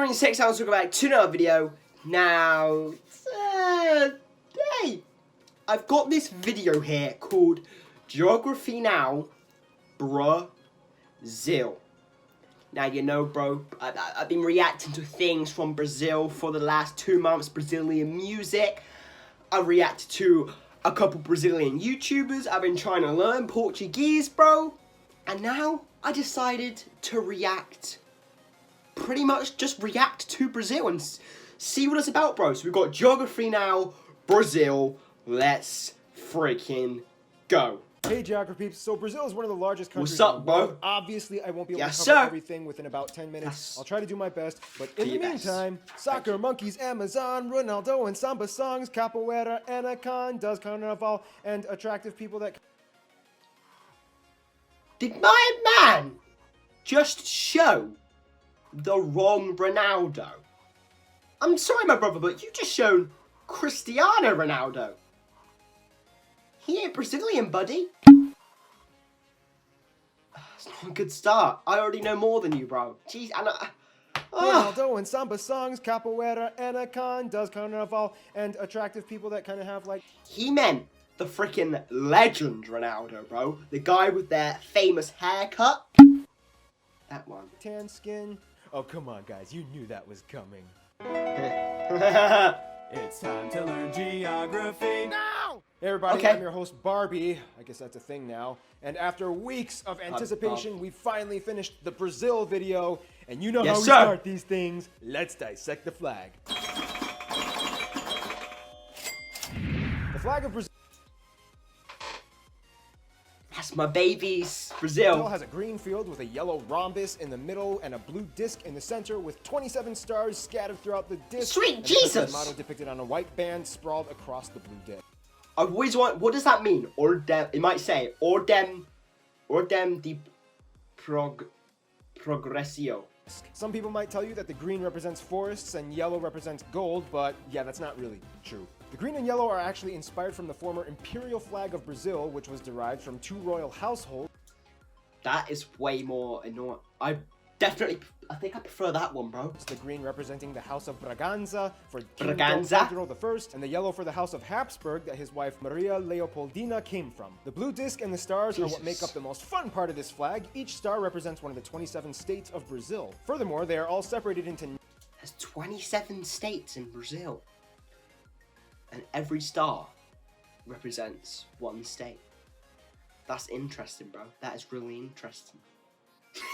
Green 6, I was talking about to another video. Now, hey, I've got this video here called Geography Now, Brazil. Now, you know, bro, I've been reacting to things from Brazil for the last 2 months, Brazilian music. I've reacted to a couple Brazilian YouTubers. I've been trying to learn Portuguese, bro. And now I decided to react, pretty much just react to Brazil and see what it's about, bro. So we've got Geography Now, Brazil. Let's freaking go. Hey Geography peeps, so Brazil is one of the largest countries What's up, in the world. bro? Obviously, I won't be able to cover sir. everything within about 10 minutes. Yes. I'll try to do my best, but in the best. meantime, soccer, monkeys, Amazon, Ronaldo and samba songs, capoeira, anacondas, carnaval, and attractive people that... Did my man just show the wrong Ronaldo? I'm sorry, my brother, but you just shown Cristiano Ronaldo. He ain't Brazilian, buddy. It's not a good start. I already know more than you, bro. Jeez, Ronaldo and samba songs, capoeira, anacondas, carnaval, and attractive people that kind of have like... He meant the freaking legend Ronaldo, bro. The guy with their famous haircut. That one. tan skin. Oh, come on, guys. You knew that was coming. It's time to learn geography now! Hey everybody, Okay. I'm your host Barbie. I guess that's a thing now. And after weeks of anticipation, we finally finished the Brazil video. And you know Yes, how we sir. start these things. Let's dissect the flag. The flag of Brazil That's my babies. Brazil Brazil. has a green field with a yellow rhombus in the middle and a blue disc in the center with 27 stars scattered throughout the disc. Sweet and Jesus! The country's motto depicted on a white band sprawled across the blue disc. I've always want. What does that mean? Ordem. It might say ordem de progressio. Some people might tell you that the green represents forests and yellow represents gold, but yeah, that's not really true. The green and yellow are actually inspired from the former imperial flag of Brazil, which was derived from 2 royal households. That is way more annoying. I think I prefer that one, bro. The green representing the House of Braganza for King Braganza? Pedro I, and the yellow for the House of Habsburg that his wife Maria Leopoldina came from. The blue disc and the stars are what make up the most fun part of this flag. Each star represents one of the 27 states of Brazil. Furthermore, they are all separated into... There's 27 states in Brazil. And every star represents one state. That's interesting, bro. That is really interesting.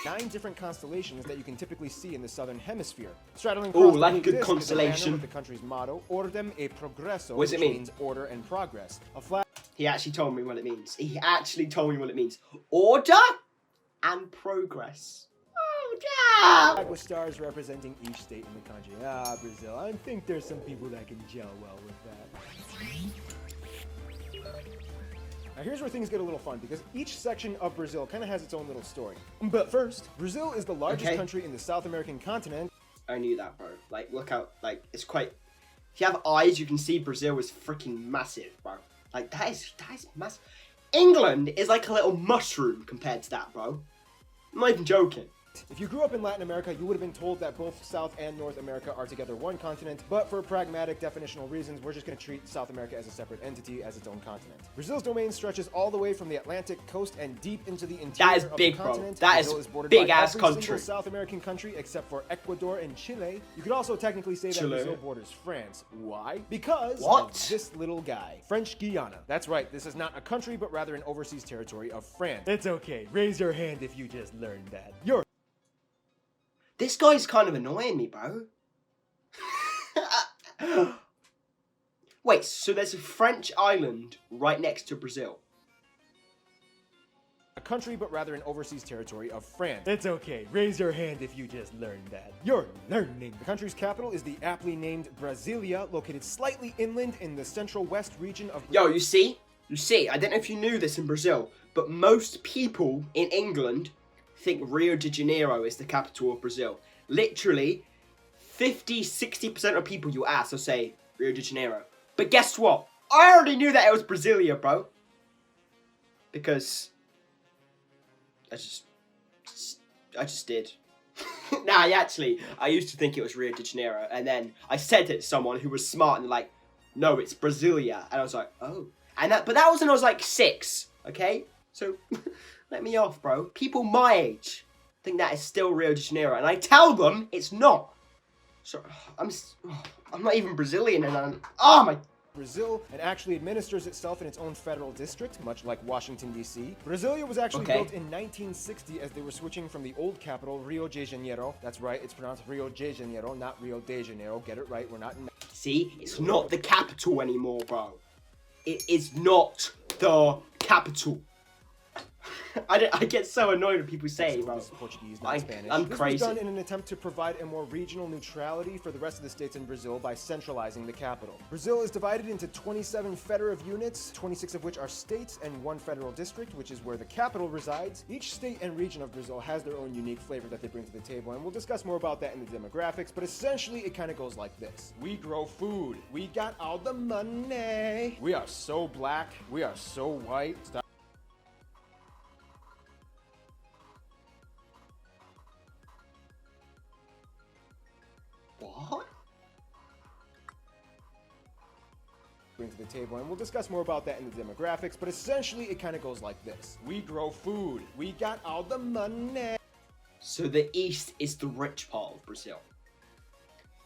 9 different constellations that you can typically see in the southern hemisphere. Straddling Ooh, across the like blue a good disc is a banner constellation. with the country's motto, Ordem e Progresso, What does it which mean? means order and progress. A flag He actually told me what it means. He actually told me what it means. Order and progress. Oh, damn! with stars representing each state in the country. Ah, Brazil. I think there's some people that can gel well with that. Now here's where things get a little fun, because each section of Brazil kind of has its own little story. But first, Brazil is the largest country in the South American continent. I knew that, bro. Like, look out. Like, it's quite... If you have eyes, you can see Brazil is freaking massive, bro. Like, that is massive. England is like a little mushroom compared to that, bro. I'm not even joking. If you grew up in Latin America, you would have been told that both South and North America are together one continent, but for pragmatic definitional reasons, we're just going to treat South America as a separate entity, as its own continent. Brazil's domain stretches all the way from the Atlantic coast and deep into the interior That is big, of the bro. continent. That Brazil is bordered big by ass every country. single South American country except for Ecuador and Chile. You could also technically say that Chile. Brazil borders France. Why? Because What? of this little guy, French Guiana. That's right, this is not a country, but rather an overseas territory of France. It's okay. Raise your hand if you just learned that. You're This guy's kind of annoying me, bro. Wait, so there's a French island right next to Brazil. a country, but rather an overseas territory of France. It's okay. Raise your hand if you just learned that. You're learning. The country's capital is the aptly named Brasilia, located slightly inland in the central west region of... Yo, you see? I don't know if you knew this in Brazil, but most people in England think Rio de Janeiro is the capital of Brazil. Literally, 50-60% of people you ask will say Rio de Janeiro. But guess what? I already knew that it was Brasilia, bro. Because I just did. Nah, I used to think it was Rio de Janeiro, and then I said it to someone who was smart and like, no, it's Brasilia, and I was like, oh, but that was when I was like 6, okay? So let me off, bro. People my age think that is still Rio de Janeiro, and I tell them it's not. So I'm not even Brazilian, and Brazil and actually administers itself in its own federal district, much like Washington, D.C. Brasilia was actually built in 1960 as they were switching from the old capital, Rio de Janeiro. That's right, it's pronounced Rio de Janeiro, not Rio de Janeiro. Get it right, we're not in... See, it's not the capital anymore, bro. It is not the capital. I get so annoyed when people say, bro. Portuguese, not Spanish. I'm crazy. This was done in an attempt to provide a more regional neutrality for the rest of the states in Brazil by centralizing the capital. Brazil is divided into 27 federative units, 26 of which are states, and 1 federal district, which is where the capital resides. Each state and region of Brazil has their own unique flavor that they bring to the table, and we'll discuss more about that in the demographics, but essentially it kind of goes like this. We grow food. We got all the money. We are so black. We are so white. Stop. What? Bring to the table, and we'll discuss more about that in the demographics, but essentially it kind of goes like this. We grow food. We got all the money. So the east is the rich part of Brazil.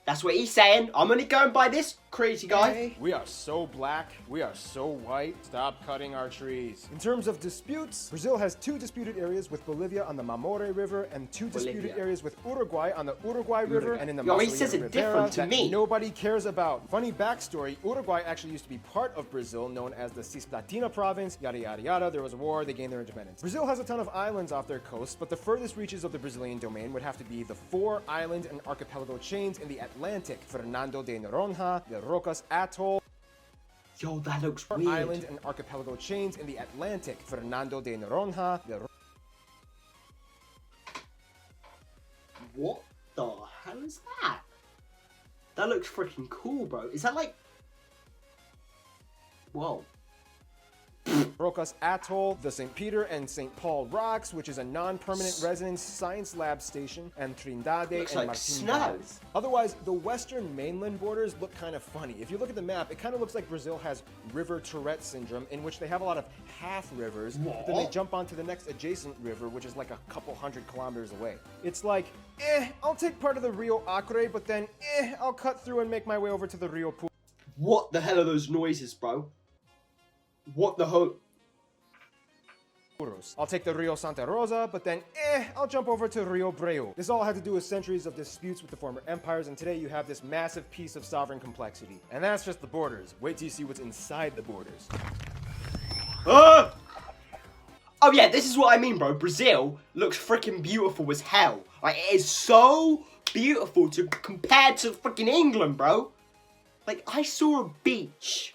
That's what he's saying. I'm only going by this crazy guy. We are so black. We are so white. Stop cutting our trees. In terms of disputes, Brazil has 2 disputed areas with Bolivia on the Mamoré River and 2 disputed areas with Uruguay on the Uruguay River and in the he says it different to me. Nobody cares about. Funny backstory, Uruguay actually used to be part of Brazil, known as the Cisplatina province, yada yada yada. There was a war, they gained their independence. Brazil has a ton of islands off their coast, but the furthest reaches of the Brazilian domain would have to be the 4 island and archipelago chains in the Atlantic, Fernando de Noronha, the Rocas Atoll. Yo, that looks weird. Island and archipelago chains in the Atlantic, Fernando de Noronha, the... What the hell is that? That looks freaking cool, bro. Is that like... Whoa. Rocas Atoll, the St. Peter and St. Paul Rocks, which is a non-permanent residence science lab station, and Trindade Looks and like Martin. snow. Otherwise, the western mainland borders look kind of funny. If you look at the map, it kind of looks like Brazil has river Tourette syndrome, in which they have a lot of half rivers, but then they jump onto the next adjacent river, which is like a couple 100 kilometers away. It's like, I'll take part of the Rio Acre, but then, I'll cut through and make my way over to the Rio Poo. What the hell are those noises, bro? What the hell? I'll take the Rio Santa Rosa, but then, I'll jump over to Rio Breu. This all had to do with centuries of disputes with the former empires, and today you have this massive piece of sovereign complexity. And that's just the borders. Wait till you see what's inside the borders. Oh yeah, this is what I mean, bro. Brazil looks freaking beautiful as hell. Like, it is so beautiful compared to freaking England, bro. Like, I saw a beach.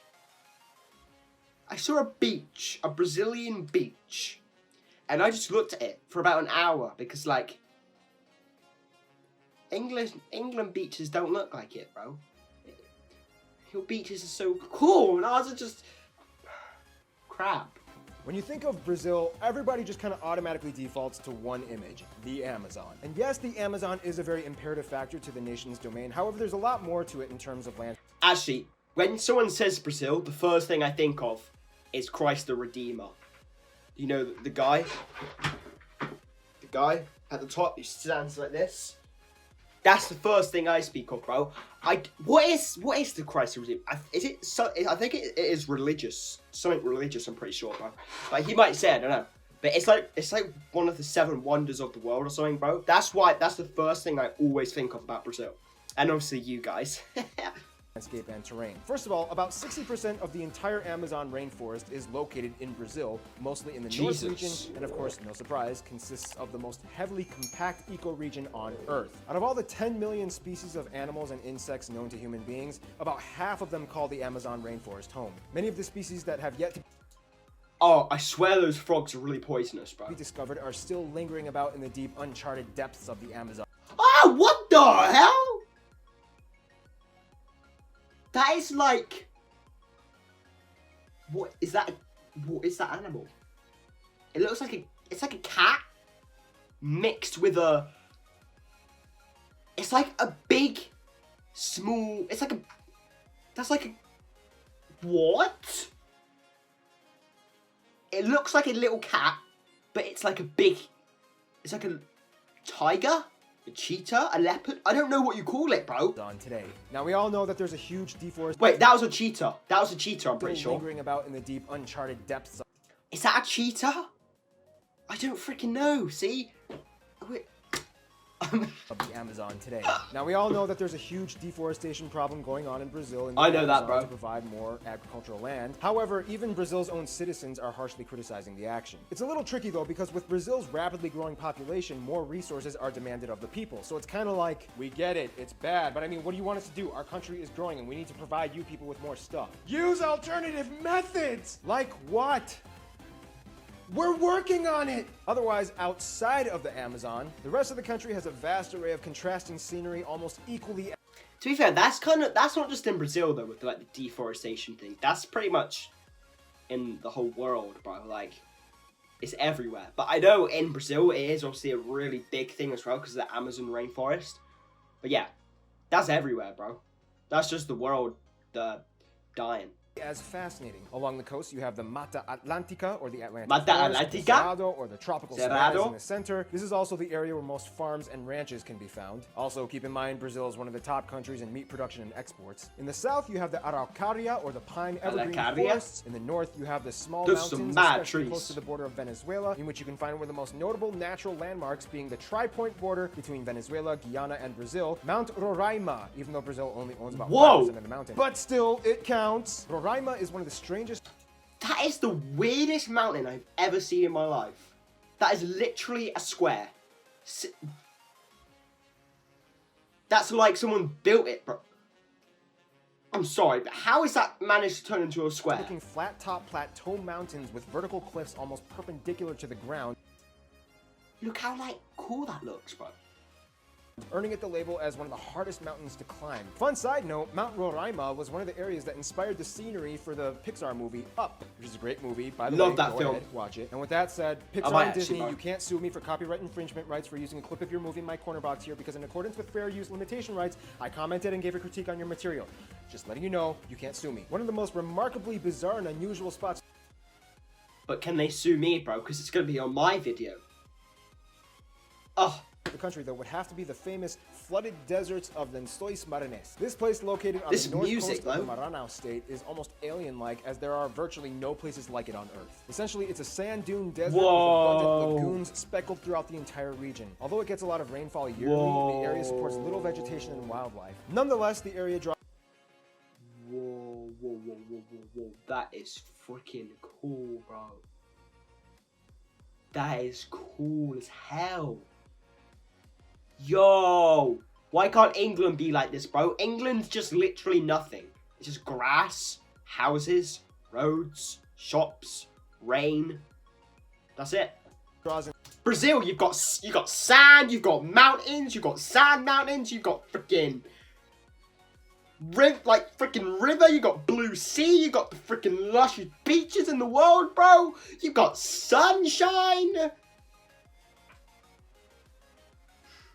A Brazilian beach, and I just looked at it for about an hour because, like, England beaches don't look like it, bro. Your beaches are so cool, and ours are just crap. When you think of Brazil, everybody just kind of automatically defaults to one image, the Amazon. And yes, the Amazon is a very imperative factor to the nation's domain. However, there's a lot more to it in terms of land. Actually, when someone says Brazil, the first thing I think of is Christ the Redeemer. You know, the guy? The guy at the top who stands like this? That's the first thing I speak of, bro. What is the Christ the Redeemer? I think it is religious. Something religious, I'm pretty sure, bro. Like, he might say, I don't know. But it's like one of the 7 wonders of the world or something, bro. That's the first thing I always think of about Brazil. And obviously you guys. Landscape and terrain. First of all, about 60% of the entire Amazon rainforest is located in Brazil, mostly in the North region, and of course, no surprise, consists of the most heavily compact ecoregion on Earth. Out of all the 10 million species of animals and insects known to human beings, about half of them call the Amazon rainforest home. Many of the species that have yet to Oh, I swear those frogs are really poisonous, bro. be discovered are still lingering about in the deep, uncharted depths of the Amazon. Ah, what the hell? That is like... What is that animal? It looks like it's like a cat mixed with a It's like a big, small. It's like a. That's like a. What? It looks like a little cat, but it's like a big. It's like a tiger, a cheetah, a leopard. I don't know what you call it, bro. On today. Now we all know that there's a huge deforestation. Wait, that was a cheetah. That was a cheetah. I'm pretty sure. Lingering about in the deep, uncharted depths. Is that a cheetah? I don't freaking know. See. Wait. Of the Amazon today. Now we all know that there's a huge deforestation problem going on in Brazil and I know that, bro. to provide more agricultural land. However, even Brazil's own citizens are harshly criticizing the action. It's a little tricky though, because with Brazil's rapidly growing population, more resources are demanded of the people. So it's kind of like, we get it, it's bad, but I mean, what do you want us to do? Our country is growing and we need to provide you people with more stuff. Use alternative methods! Like what? We're working on it! Otherwise, outside of the Amazon, the rest of the country has a vast array of contrasting scenery almost equally. To be fair, that's not just in Brazil though, with like the deforestation thing. That's pretty much in the whole world, bro. Like, it's everywhere. But I know in Brazil it is obviously a really big thing as well because of the Amazon rainforest. But yeah, that's everywhere, bro. That's just the world dying. As fascinating. Along the coast, you have the Mata Atlântica, or the Atlantic Mata Forest, Atlântica? the Cerrado, or the tropical savannas Cerrado? in the center. This is also the area where most farms and ranches can be found. Also, keep in mind, Brazil is one of the top countries in meat production and exports. In the south, you have the Araucaria, or the pine evergreen Araucaria? forests. In the north, you have the small Those mountains, some mad especially trees. close to the border of Venezuela, in which you can find one of the most notable natural landmarks being the tri-point border between Venezuela, Guyana, and Brazil, Mount Roraima, even though Brazil only owns about 5% of the mountain. But still, it counts. Roraima is one of the strangest. That is the weirdest mountain I've ever seen in my life. That is literally a square. That's like someone built it, bro. I'm sorry, but how is that managed to turn into a square? Looking flat-top plateau mountains with vertical cliffs almost perpendicular to the ground. Look how like cool that looks, bro. Earning it the label as one of the hardest mountains to climb. Fun side note, Mount Roraima was one of the areas that inspired the scenery for the Pixar movie Up, which is a great movie, by the way. Love that go film. ahead, watch it. And with that said, Pixar might and actually, Disney, bro. you can't sue me for copyright infringement rights for using a clip of your movie in my corner box here, because in accordance with fair use limitation rights, I commented and gave a critique on your material. Just letting you know, you can't sue me. One of the most remarkably bizarre and unusual spots. But can they sue me, bro? Because it's gonna be on my video. Oh. The country, though, would have to be the famous flooded deserts of Lençóis Maranhenses. This place, located on This the north music, coast of though. the Maranhão state, is almost alien-like, as there are virtually no places like it on Earth. Essentially, it's a sand dune desert Whoa. with abundant lagoons speckled throughout the entire region. Although it gets a lot of rainfall yearly, the area supports little vegetation and wildlife. Nonetheless, the area draws. Whoa. That is freaking cool, bro. That is cool as hell. Yo, why can't England be like this, bro? England's just literally nothing. It's just grass, houses, roads, shops, rain. That's it. Brazil, you've got sand, you've got mountains, you've got sand mountains, you've got freaking river, you got blue sea, you got the freaking luscious beaches in the world, bro. You've got sunshine.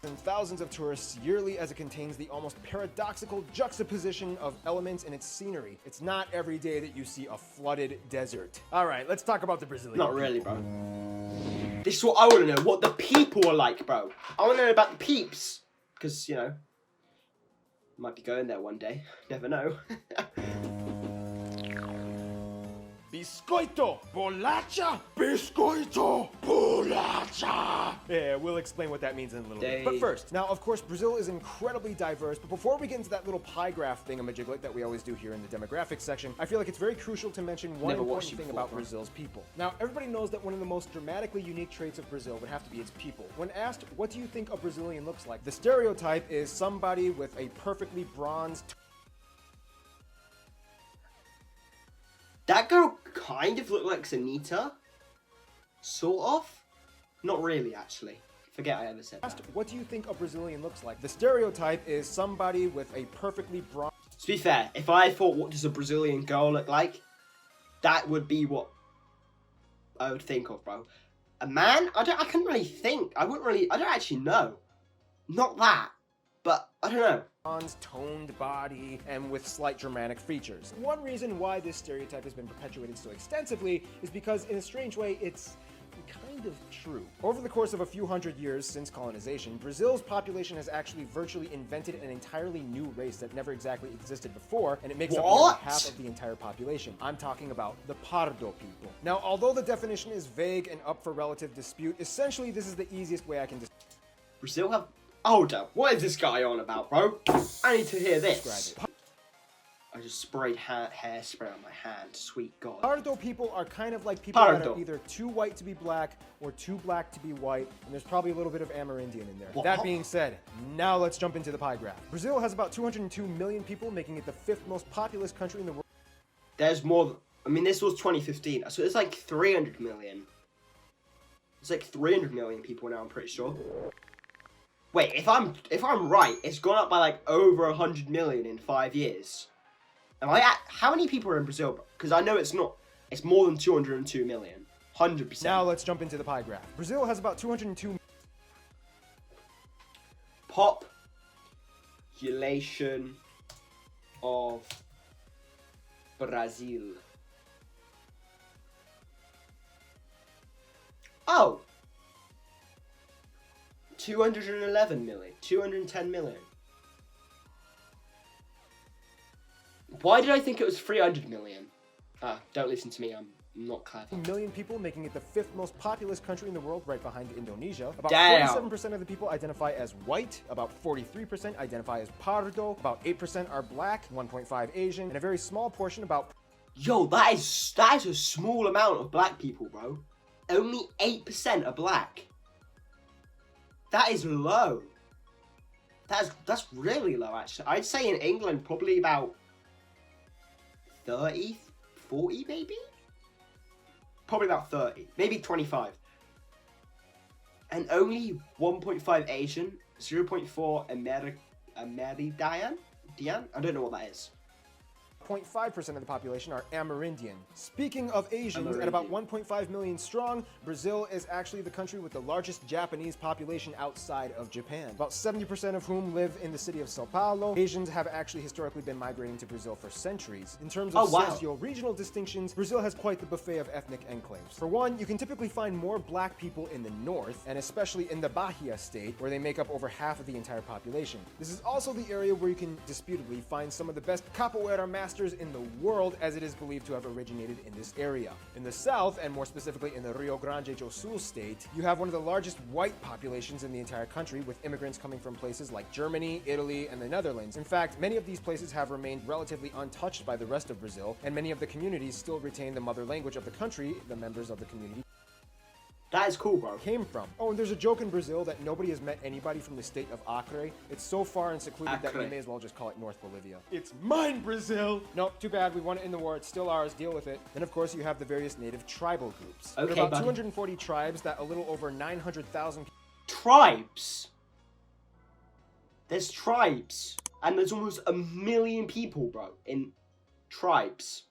And thousands of tourists yearly, as it contains the almost paradoxical juxtaposition of elements in its scenery. It's not every day that you see a flooded desert. All right, let's talk about the Brazilian. Not really, bro. This is what I want to know, what the people are like, bro. I want to know about the peeps. Because, you know, might be going there one day. Never know. Biscoito, bolacha, biscoito, bolacha. Yeah, we'll explain what that means in a little bit. But first, now, of course, Brazil is incredibly diverse, but before we get into that little pie graph thingamajiglet that we always do here in the demographics section, I feel like it's very crucial to mention one important thing about Brazil's people. Now, everybody knows that one of the most dramatically unique traits of Brazil would have to be its people. When asked, what do you think a Brazilian looks like? The stereotype is somebody with a perfectly bronzed. That girl kind of looked like Sanita. Sort of. Not really, actually. Forget I ever said that. What do you think a Brazilian looks like? The stereotype is somebody with a perfectly bronzed. To be fair, if I thought what does a Brazilian girl look like, that would be what I would think of, bro. A man? I couldn't really think. I don't actually know. Not that. but I don't know. Toned body, and with slight Germanic features. One reason why this stereotype has been perpetuated so extensively is because, in a strange way, it's kind of true. Over the course of a few hundred years since colonization, Brazil's population has actually virtually invented an entirely new race that never exactly existed before, and it makes up nearly half of the entire population. I'm talking about the Pardo people. Now, although the definition is vague and up for relative dispute, essentially this is the easiest way I can Brazil have... Hold up, what is this guy on about, bro? I need to hear this. describe it. I just sprayed hairspray on my hand, sweet God. Pardo people are kind of like people that Pardo. are either too white to be black or too black to be white, and there's probably a little bit of Amerindian in there. What? That being said, now let's jump into the pie graph. Brazil has about 202 million people, making it the 5th most populous country in the world. There's more... I mean, this was 2015, so it's like 300 million. It's like 300 million people now, I'm pretty sure. Wait, if I'm right, it's gone up by like over 100 million in 5 years. Am I at... How many people are in Brazil? Because I know it's not... It's more than 202 million. 100%. Now let's jump into the pie graph. Brazil has about 202 Population of Brazil. Oh! 211 million. 210 million. Why did I think it was 300 million? Don't listen to me, I'm not clever. million people, making it the 5th most populous country in the world, right behind Indonesia. About Damn. 47% of the people identify as white, about 43% identify as Pardo, about 8% are black, 1.5 Asian, and a very small portion, about... Yo, that is a small amount of black people, bro. Only 8% are black. That is low. That's really low, actually. I'd say in England, probably about 30, 40 maybe? Probably about 30, maybe 25. And only 1.5 Asian, 0.4 Amerindian? I don't know what that is. 0.5% of the population are Amerindian. Speaking of Asians, at about 1.5 million strong, Brazil is actually the country with the largest Japanese population outside of Japan. About 70% of whom live in the city of Sao Paulo. Asians have actually historically been migrating to Brazil for centuries. In terms of socio-regional distinctions, Brazil has quite the buffet of ethnic enclaves. For one, you can typically find more black people in the north, and especially in the Bahia state, where they make up over half of the entire population. This is also the area where you can disputably find some of the best capoeira masters in the world, as it is believed to have originated in this area. In the south, and more specifically in the Rio Grande do Sul state, you have one of the largest white populations in the entire country, with immigrants coming from places like Germany, Italy, and the Netherlands. In fact, many of these places have remained relatively untouched by the rest of Brazil, and many of the communities still retain the mother language of the country the members of the community That is cool, bro. came from. Oh, and there's a joke in Brazil that nobody has met anybody from the state of Acre. It's so far and secluded that we Acre. may as well just call it North Bolivia. It's mine, Brazil! Nope, too bad. We won it in the war. It's still ours. Deal with it. Then, of course, you have the various native tribal groups. There are Okay, about buddy. 240 tribes that a little over 900,000 Tribes. There's tribes. And there's almost 1 million people, bro, in tribes.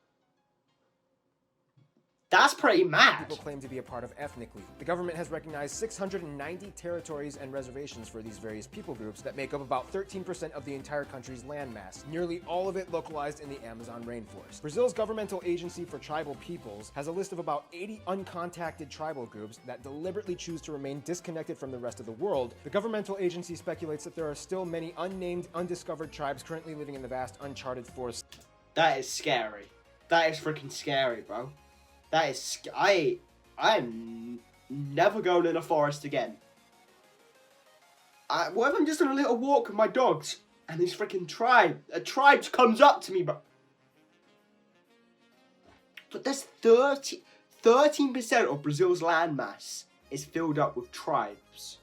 That's pretty mad. people claim to be a part of ethnically. The government has recognized 690 territories and reservations for these various people groups that make up about 13% of the entire country's landmass, nearly all of it localized in the Amazon rainforest. Brazil's governmental agency for tribal peoples has a list of about 80 uncontacted tribal groups that deliberately choose to remain disconnected from the rest of the world. The governmental agency speculates that there are still many unnamed, undiscovered tribes currently living in the vast, uncharted forests. That is scary. That is freaking scary, bro. That is I am never going in a forest again. What if I'm just on a little walk with my dogs and this freaking a tribe comes up to me, bro? But there's 13% of Brazil's landmass is filled up with tribes.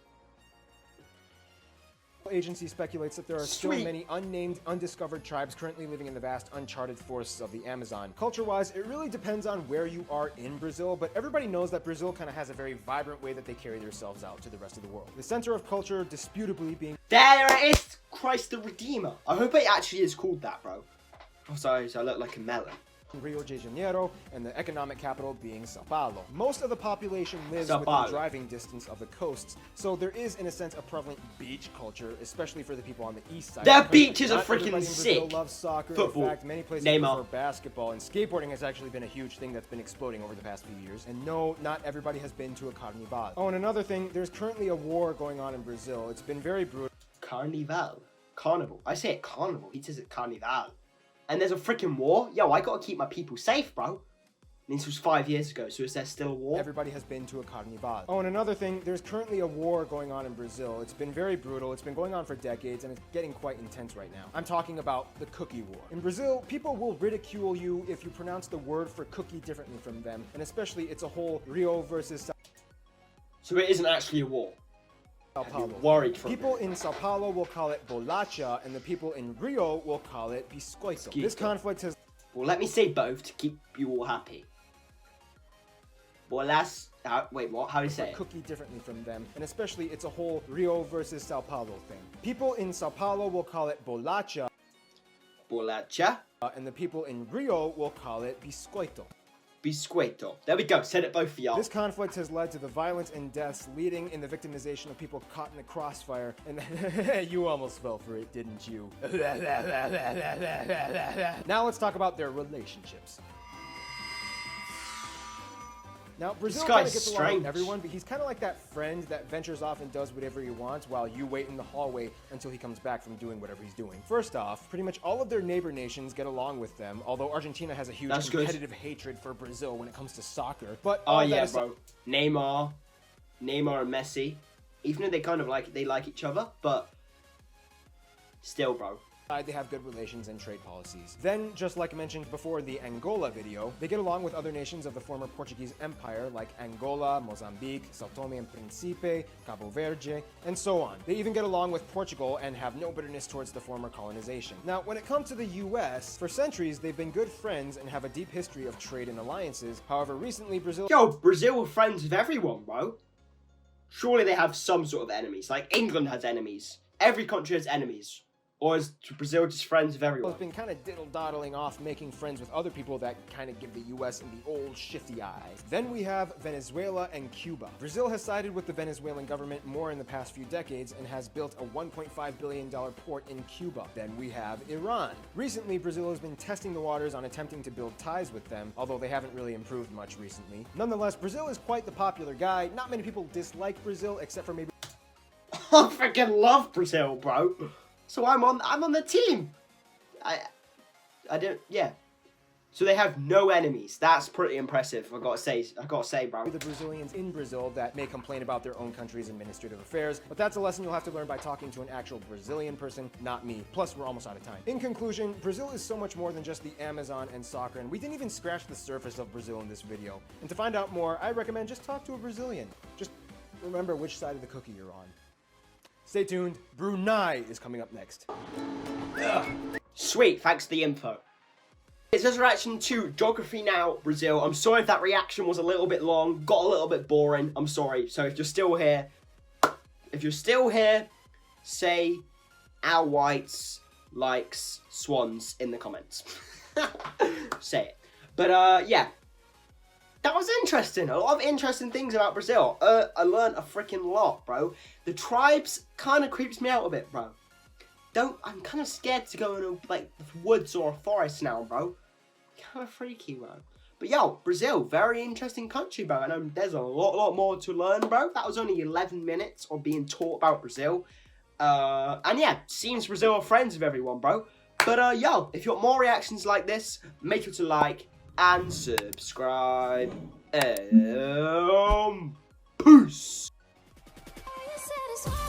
Agency speculates that there are still Sweet. many unnamed, undiscovered tribes currently living in the vast, uncharted forests of the Amazon. Culture-wise, it really depends on where you are in Brazil, but everybody knows that Brazil kind of has a very vibrant way that they carry themselves out to the rest of the world. The center of culture, disputably, being There it is! Christ the Redeemer. I hope it actually is called that, bro. Oh, sorry, so I look like a melon. Rio de Janeiro, and the economic capital being Sao Paulo. Most of the population lives Sao within Paulo. driving distance of the coasts, so there is, in a sense, a prevalent beach culture, especially for the people on the east side. Their of the country. beaches are Not everybody freaking in Brazil sick. loves soccer. Football. In fact, many places Neymar. prefer basketball, and skateboarding has actually been a huge thing that's been exploding over the past few years. And no, not everybody has been to a carnival. Oh, and another thing, there's currently a war going on in Brazil. It's been very brutal. Carnival. Carnival. I say it carnival. He says it carnival. And there's a freaking war? Yo, I gotta keep my people safe, bro. And this was 5 years ago, so is there still a war? Everybody has been to a carnival. Oh, and another thing, there's currently a war going on in Brazil. It's been very brutal. It's been going on for decades, and it's getting quite intense right now. I'm talking about the cookie war. In Brazil, people will ridicule you if you pronounce the word for cookie differently from them, and especially it's a whole Rio versus So it isn't actually a war. Sao Paulo. Worried for People in Sao Paulo will call it bolacha, and the people in Rio will call it biscoito. This conflict has... Well, let me say both to keep you all happy. Bolas... wait, what? How do you say it? Cookie differently from them, and especially it's a whole Rio versus Sao Paulo thing. People in Sao Paulo will call it bolacha, Bolacha. and the people in Rio will call it biscoito. Biscoito. There we go. Said it both for y'all. This conflict has led to the violence and deaths, leading in the victimization of people caught in the crossfire. And you almost fell for it, didn't you? Now let's talk about their relationships. Now, Brazil kind of gets along strange. with everyone, but he's kind of like that friend that ventures off and does whatever he wants while you wait in the hallway until he comes back from doing whatever he's doing. First off, pretty much all of their neighbor nations get along with them, although Argentina has a huge That's good. competitive hatred for Brazil when it comes to soccer. But Oh all that yeah, aside- bro. Neymar and Messi. Even though they kind of like each other, but still, bro. They have good relations and trade policies. Then, just like mentioned before the Angola video, they get along with other nations of the former Portuguese Empire like Angola, Mozambique, Sao Tome and Principe, Cabo Verde, and so on. They even get along with Portugal and have no bitterness towards the former colonization. Now, when it comes to the US, for centuries they've been good friends and have a deep history of trade and alliances. However, recently Brazil... Yo, Brazil are friends with everyone, bro. Surely they have some sort of enemies. Like England has enemies. Every country has enemies. Or is Brazil just friends with everyone? has been kind of diddle-doddling off, making friends with other people that kind of give the US and the old shifty eyes. Then we have Venezuela and Cuba. Brazil has sided with the Venezuelan government more in the past few decades and has built a $1.5 billion port in Cuba. Then we have Iran. Recently, Brazil has been testing the waters on attempting to build ties with them, although they haven't really improved much recently. Nonetheless, Brazil is quite the popular guy. Not many people dislike Brazil, except for maybe... I freaking love Brazil, bro. So I'm on the team. I don't, yeah. So they have no enemies. That's pretty impressive. I gotta say, bro. The Brazilians in Brazil that may complain about their own country's administrative affairs, but that's a lesson you'll have to learn by talking to an actual Brazilian person, not me. Plus, we're almost out of time. In conclusion, Brazil is so much more than just the Amazon and soccer, and we didn't even scratch the surface of Brazil in this video. And to find out more, I recommend just talk to a Brazilian. Just remember which side of the cookie you're on. Stay tuned, Brunei is coming up next. Sweet, thanks for the info. It's just a reaction to Geography Now, Brazil. I'm sorry if that reaction was a little bit long, got a little bit boring. I'm sorry. So if you're still here, say alwhites likes swans in the comments. Say it. But yeah. That was interesting. A lot of interesting things about Brazil. I learned a freaking lot, bro. The tribes kind of creeps me out a bit, bro. I'm kind of scared to go in like the woods or a forest now, bro. Kind of freaky, bro. But yo, Brazil, very interesting country, bro. I know there's a lot more to learn, bro. That was only 11 minutes of being taught about Brazil. And yeah, seems Brazil are friends with everyone, bro. But yo, if you want more reactions like this, make sure to like and subscribe. Peace. Are you satisfied?